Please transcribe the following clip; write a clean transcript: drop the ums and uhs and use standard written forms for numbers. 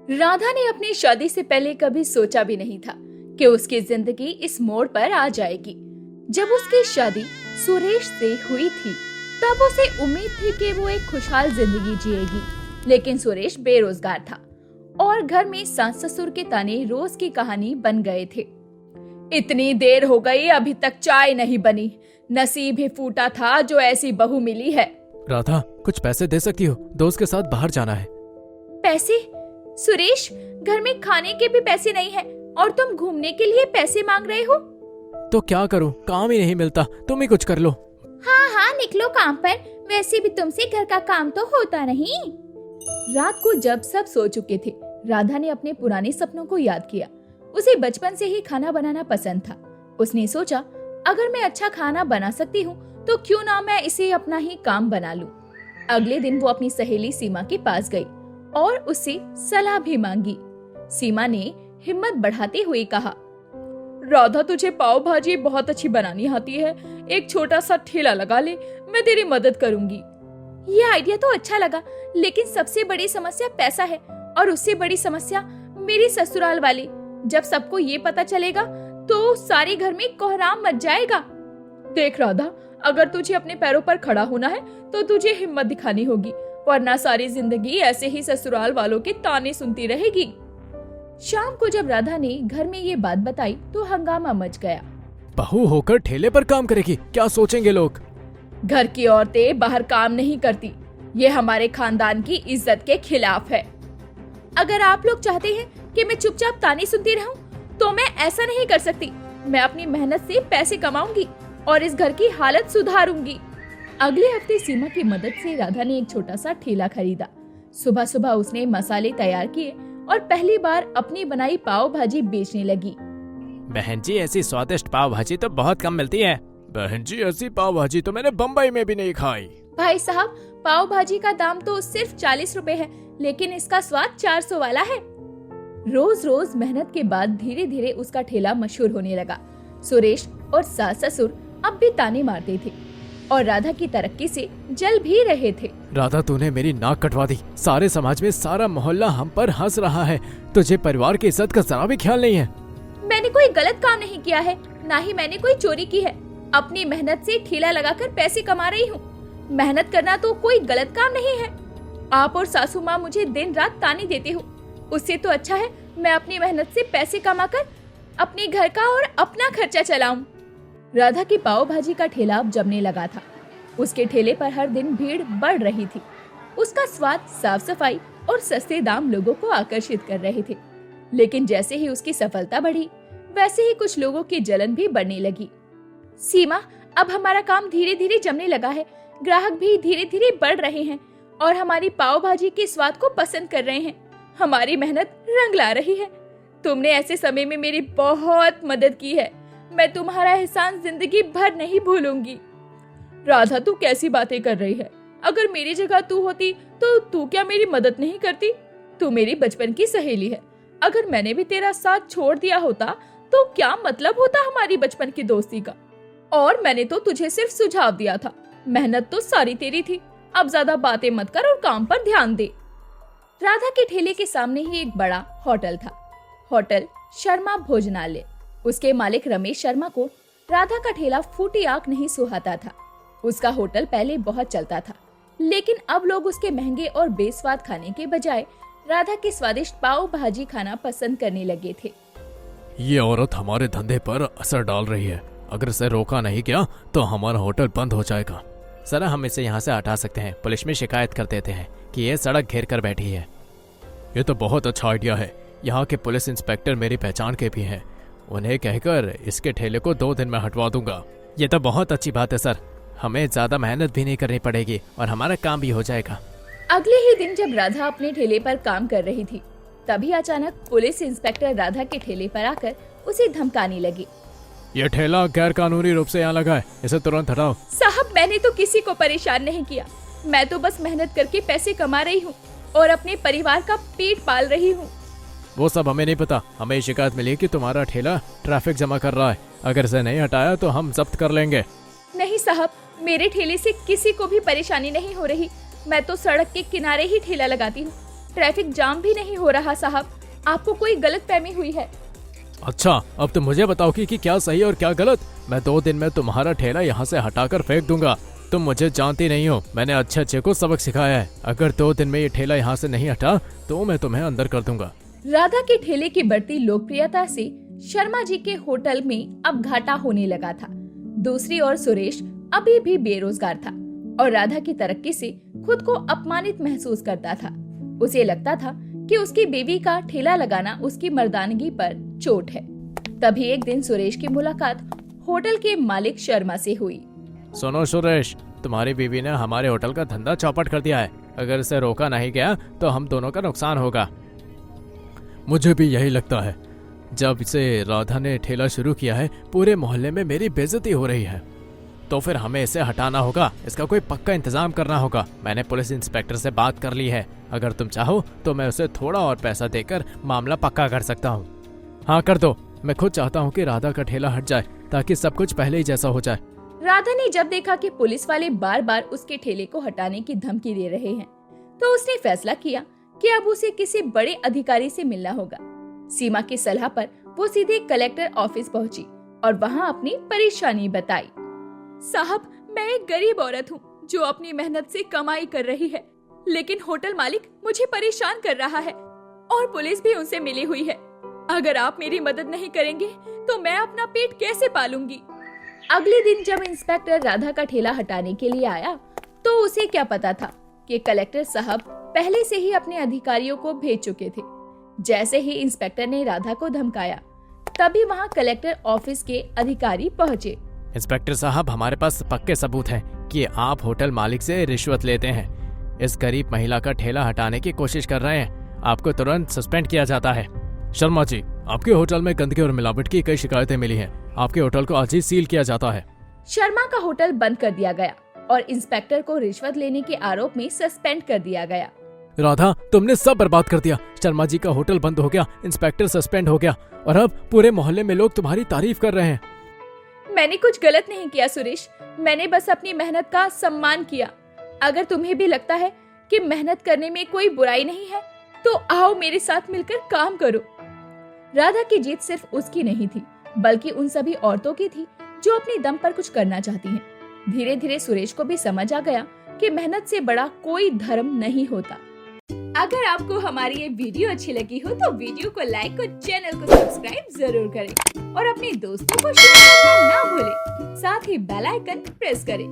राधा ने अपनी शादी से पहले कभी सोचा भी नहीं था कि उसकी जिंदगी इस मोड़ पर आ जाएगी। जब उसकी शादी सुरेश से हुई थी तब उसे उम्मीद थी कि वो एक खुशहाल जिंदगी जिएगी, लेकिन सुरेश बेरोजगार था और घर में सास ससुर के ताने रोज की कहानी बन गए थे। इतनी देर हो गई, अभी तक चाय नहीं बनी। नसीब ही फूटा था जो ऐसी बहू मिली है। राधा, कुछ पैसे दे सकती हो? दोस्त के साथ बाहर जाना है। पैसे? सुरेश, घर में खाने के भी पैसे नहीं है और तुम घूमने के लिए पैसे मांग रहे हो? तो क्या करूं, काम ही नहीं मिलता, तुम ही कुछ कर लो। हाँ हाँ, निकलो काम पर। वैसे भी तुमसे घर का काम तो होता नहीं। रात को जब सब सो चुके थे, राधा ने अपने पुराने सपनों को याद किया। उसे बचपन से ही खाना बनाना पसंद था। उसने सोचा, अगर मैं अच्छा खाना बना सकती हूँ तो क्यों ना मैं इसे अपना ही काम बना लूं। अगले दिन वो अपनी सहेली सीमा के पास गई और उससे सलाह भी मांगी। सीमा ने हिम्मत बढ़ाते हुए कहा, राधा, तुझे पाव भाजी बहुत अच्छी बनानी आती है। एक छोटा सा ठेला लगा ले, मैं तेरी मदद करूंगी। ये आइडिया तो अच्छा लगा, लेकिन सबसे बड़ी समस्या पैसा है और उससे बड़ी समस्या मेरी ससुराल वाले। जब सबको ये पता चलेगा तो सारे घर में कोहराम मच जाएगा। देख राधा, अगर तुझे अपने पैरों पर खड़ा होना है तो तुझे हिम्मत दिखानी होगी, वरना सारी जिंदगी ऐसे ही ससुराल वालों के ताने सुनती रहेगी। शाम को जब राधा ने घर में ये बात बताई तो हंगामा मच गया। बहू होकर ठेले पर काम करेगी, क्या सोचेंगे लोग? घर की औरतें बाहर काम नहीं करती, ये हमारे खानदान की इज्जत के खिलाफ है। अगर आप लोग चाहते हैं कि मैं चुपचाप ताने सुनती रहूं, तो मैं ऐसा नहीं कर सकती। मैं अपनी मेहनत से पैसे कमाऊंगी और इस घर की हालत सुधारूंगी। अगले हफ्ते सीमा की मदद से राधा ने एक छोटा सा ठेला खरीदा। सुबह सुबह उसने मसाले तैयार किए और पहली बार अपनी बनाई पाव भाजी बेचने लगी। बहन जी, ऐसी स्वादिष्ट पाव भाजी तो बहुत कम मिलती है। बहन जी, ऐसी पाव भाजी तो मैंने बम्बई में भी नहीं खाई। भाई साहब, पाव भाजी का दाम तो सिर्फ 40 रुपए है, लेकिन इसका स्वाद 400 वाला है। रोज रोज मेहनत के बाद धीरे धीरे उसका ठेला मशहूर होने लगा। सुरेश और सास ससुर अब भी ताने मारते थे और राधा की तरक्की से जल भी रहे थे। राधा, तूने मेरी नाक कटवा दी। सारे समाज में सारा मोहल्ला हम पर हंस रहा है। तुझे परिवार की इज्जत का जरा भी ख्याल नहीं है। मैंने कोई गलत काम नहीं किया है, ना ही मैंने कोई चोरी की है। अपनी मेहनत से ठेला लगाकर पैसे कमा रही हूँ। मेहनत करना तो कोई गलत काम नहीं है। आप और सासू माँ मुझे दिन रात ताने देते हो, उससे तो अच्छा है मैं अपनी मेहनत से पैसे कमाकर अपने घर का और अपना खर्चा चलाऊं। राधा की पाव भाजी का ठेला अब जमने लगा था। उसके ठेले पर हर दिन भीड़ बढ़ रही थी। उसका स्वाद, साफ सफाई और सस्ते दाम लोगों को आकर्षित कर रहे थे। लेकिन जैसे ही उसकी सफलता बढ़ी, वैसे ही कुछ लोगों की जलन भी बढ़ने लगी। सीमा, अब हमारा काम धीरे धीरे जमने लगा है। ग्राहक भी धीरे धीरे बढ़ रहे हैं और हमारी पाव भाजी के स्वाद को पसंद कर रहे हैं। हमारी मेहनत रंग ला रही है। तुमने ऐसे समय में मेरी बहुत मदद की है। मैं तुम्हारा एहसान जिंदगी भर नहीं भूलूंगी। राधा, तू कैसी बातें कर रही है? अगर मेरी जगह तू होती तो तू क्या मेरी मदद नहीं करती? तू मेरी बचपन की सहेली है। अगर मैंने भी तेरा साथ छोड़ दिया होता तो क्या मतलब होता हमारी बचपन की दोस्ती का? और मैंने तो तुझे सिर्फ सुझाव दिया था। मेहनत तो सारी तेरी थी। अब ज्यादा बातें मत कर और काम पर ध्यान दे। राधा के ठेले के सामने ही एक बड़ा होटल था, होटल शर्मा भोजनालय। उसके मालिक रमेश शर्मा को राधा का ठेला फूटी आंख नहीं सुहाता था। उसका होटल पहले बहुत चलता था, लेकिन अब लोग उसके महंगे और बेस्वाद खाने के बजाय राधा के स्वादिष्ट पाव भाजी खाना पसंद करने लगे थे। ये औरत हमारे धंधे पर असर डाल रही है। अगर इसे रोका नहीं गया तो हमारा होटल बंद हो जाएगा। सर, हम इसे यहाँ से हटा सकते हैं। पुलिस में शिकायत कर देते हैं कि ये सड़क घेर कर बैठी है। ये तो बहुत अच्छा आइडिया है। यहाँ के पुलिस इंस्पेक्टर मेरी पहचान के भी हैं। उन्हें कहकर इसके ठेले को 2 दिन में हटवा दूंगा। ये तो बहुत अच्छी बात है सर। हमें ज्यादा मेहनत भी नहीं करनी पड़ेगी और हमारा काम भी हो जाएगा। अगले ही दिन जब राधा अपने ठेले पर काम कर रही थी, तभी अचानक पुलिस इंस्पेक्टर राधा के ठेले पर आकर उसे धमकाने लगे। ये ठेला गैर कानूनी रूप से यहाँ लगा है, इसे तुरंत हटाओ। साहब, मैंने तो किसी को परेशान नहीं किया। मैं तो बस मेहनत करके पैसे कमा रही हूँ और अपने परिवार का पेट पाल रही हूँ। वो सब हमें नहीं पता। हमें शिकायत मिली कि तुम्हारा ठेला ट्रैफिक जमा कर रहा है। अगर इसे नहीं हटाया तो हम जब्त कर लेंगे। नहीं साहब, मेरे ठेले से किसी को भी परेशानी नहीं हो रही। मैं तो सड़क के किनारे ही ठेला लगाती हूँ ट्रैफिक जाम भी नहीं हो रहा साहब। आपको कोई गलतफहमी हुई है। अच्छा, अब तो मुझे बताओ कि क्या सही और क्या गलत। मैं 2 दिन में तुम्हारा ठेला यहाँ से हटाकर फेंक दूंगा। तुम मुझे जानती नहीं हो, मैंने अच्छे को सबक सिखाया है। अगर 2 दिन में ये ठेला यहाँ से नहीं हटा तो मैं तुम्हें अंदर कर दूंगा। राधा के ठेले की बढ़ती लोकप्रियता से शर्मा जी के होटल में अब घाटा होने लगा था। दूसरी ओर सुरेश अभी भी बेरोजगार था और राधा की तरक्की से खुद को अपमानित महसूस करता था। उसे लगता था कि उसकी बीवी का ठेला लगाना उसकी मर्दानगी पर चोट है। तभी एक दिन सुरेश की मुलाकात होटल के मालिक शर्मा से हुई। सुनो सुरेश, तुम्हारी बीवी ने हमारे होटल का धंधा चौपट कर दिया है। अगर इसे रोका नहीं गया तो हम दोनों का नुकसान होगा। मुझे भी यही लगता है। जब से राधा ने ठेला शुरू किया है पूरे मोहल्ले में मेरी बेइज्जती हो रही है। तो फिर हमें इसे हटाना होगा। इसका कोई पक्का इंतजाम करना होगा। मैंने पुलिस इंस्पेक्टर से बात कर ली है। अगर तुम चाहो तो मैं उसे थोड़ा और पैसा देकर मामला पक्का कर सकता हूँ। हाँ कर दो। मैं खुद चाहता हूँ कि राधा का ठेला हट जाए ताकि सब कुछ पहले ही जैसा हो जाए। राधा ने जब देखा कि पुलिस वाले बार बार उसके ठेले को हटाने की धमकी दे रहे हैं तो उसने फैसला किया कि अब उसे किसी बड़े अधिकारी से मिलना होगा। सीमा की सलाह पर वो सीधे कलेक्टर ऑफिस पहुंची और वहां अपनी परेशानी बताई। साहब, मैं एक गरीब औरत हूँ जो अपनी मेहनत से कमाई कर रही है, लेकिन होटल मालिक मुझे परेशान कर रहा है और पुलिस भी उनसे मिली हुई है। अगर आप मेरी मदद नहीं करेंगे तो मैं अपना पेट कैसे पालूंगी। अगले दिन जब इंस्पेक्टर राधा का ठेला हटाने के लिए आया तो उसे क्या पता था कि कलेक्टर साहब पहले से ही अपने अधिकारियों को भेज चुके थे। जैसे ही इंस्पेक्टर ने राधा को धमकाया तभी वहां कलेक्टर ऑफिस के अधिकारी पहुंचे। इंस्पेक्टर साहब, हमारे पास पक्के सबूत हैं कि आप होटल मालिक से रिश्वत लेते हैं। इस गरीब महिला का ठेला हटाने की कोशिश कर रहे हैं। आपको तुरंत सस्पेंड किया जाता है। शर्मा जी, आपके होटल में गंदगी और मिलावट की कई शिकायतें मिली हैं। आपके होटल को आज ही सील किया जाता है। शर्मा का होटल बंद कर दिया गया और इंस्पेक्टर को रिश्वत लेने के आरोप में सस्पेंड कर दिया गया। राधा, तुमने सब बर्बाद कर दिया। शर्मा जी का होटल बंद हो गया, इंस्पेक्टर सस्पेंड हो गया और अब पूरे मोहल्ले में लोग तुम्हारी तारीफ कर रहे हैं। मैंने कुछ गलत नहीं किया सुरेश, मैंने बस अपनी मेहनत का सम्मान किया। अगर तुम्हें भी लगता है कि मेहनत करने में कोई बुराई नहीं है तो आओ मेरे साथ मिलकर काम करो। राधा की जीत सिर्फ उसकी नहीं थी बल्कि उन सभी औरतों की थी जो अपने दम पर कुछ करना चाहती हैं। धीरे धीरे सुरेश को भी समझ आ गया कि मेहनत से बड़ा कोई धर्म नहीं होता। अगर आपको हमारी ये वीडियो अच्छी लगी हो तो वीडियो को लाइक और चैनल को सब्सक्राइब जरूर करें और अपने दोस्तों को शेयर करना ना भूलें। साथ ही बेल आइकन प्रेस करें।